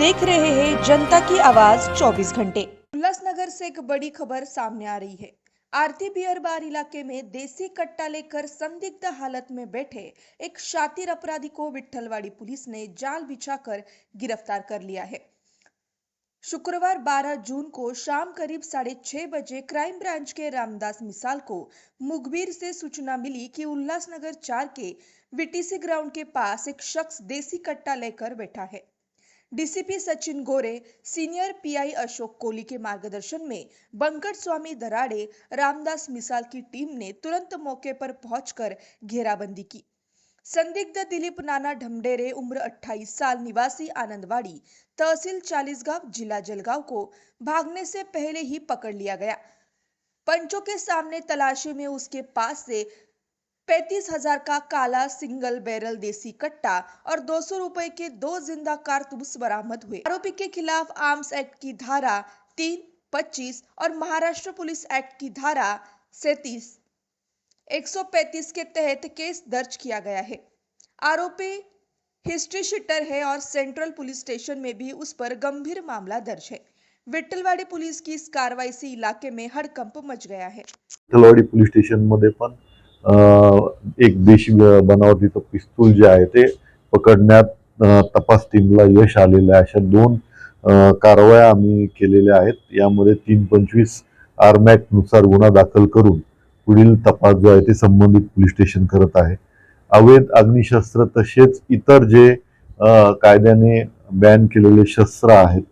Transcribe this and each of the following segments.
देख रहे हैं जनता की आवाज 24 घंटे। उल्लासनगर से एक बड़ी खबर सामने आ रही है। आरती बियर बार इलाके में देसी कट्टा लेकर संदिग्ध हालत में बैठे एक शातिर अपराधी को विट्ठलवाड़ी पुलिस ने जाल बिछाकर गिरफ्तार कर लिया है। शुक्रवार 12 जून को शाम करीब 6:30 बजे क्राइम ब्रांच के रामदास मिसाल को मुखबिर से सूचना मिली कि उल्लासनगर 4 के वीटीसी ग्राउंड के पास एक शख्स देसी कट्टा लेकर बैठा है। डीसीपी सचिन गोरे, सीनियर पीआई अशोक कोहली के मार्गदर्शन में बंकट स्वामी दराड़े, रामदास मिसाल की टीम ने तुरंत मौके पर पहुंचकर घेराबंदी की। संदिग्ध दिलीप नाना ढमडेरे, उम्र 28 साल, निवासी आनंदवाड़ी, तहसील चालीसगांव, जिला जलगांव को भागने से पहले ही पकड़ लिया गया। पंचों के सामने तलाशी में उसके पास से 35,000 का काला सिंगल बैरल देसी कट्टा और 200 रुपए के 2 जिंदा कारतूस बरामद हुए। आरोपी के खिलाफ आर्म्स एक्ट की धारा 3, 25 और महाराष्ट्र पुलिस एक्ट की धारा 37, 135 के तहत केस दर्ज किया गया है। आरोपी हिस्ट्री शीटर है और सेंट्रल पुलिस स्टेशन में भी उस पर गंभीर मामला दर्ज है। विट्ठलवाड़ी पुलिस की इस कार्रवाई से इलाके में हड़कंप मच गया है। विट्ठलवाडी पोलीस स्टेशन मध्ये पण एक देशी बनावटीचं पिस्तूल जे आहे ते पकडण्यात तपास टीमला यश आलेलं आहे। अशा 2 कारवाया आम्ही केलेल्या आहेत। यामध्ये 325 आर्म ऍक्ट नुसार गुन्हा दाखल करून पुढील तपास जो आहे ते संबंधित पोलीस स्टेशन करत आहे। अवैध अग्निशस्त्र तसेच इतर जे कायद्याने बॅन केलेले शस्त्र आहेत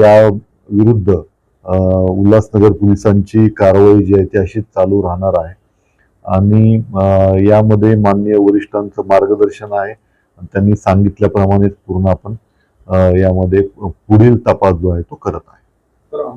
या विरुद्ध उल्हासनगर पोलिसांची कारवाई जी आहे ती अशीच चालू राहणार आहे आणि यामध्ये माननीय वरिष्ठांचं मार्गदर्शन आहे। त्यांनी सांगितल्याप्रमाणे पूर्ण आपण यामध्ये पुढील तपास जो आहे तो करत आहे।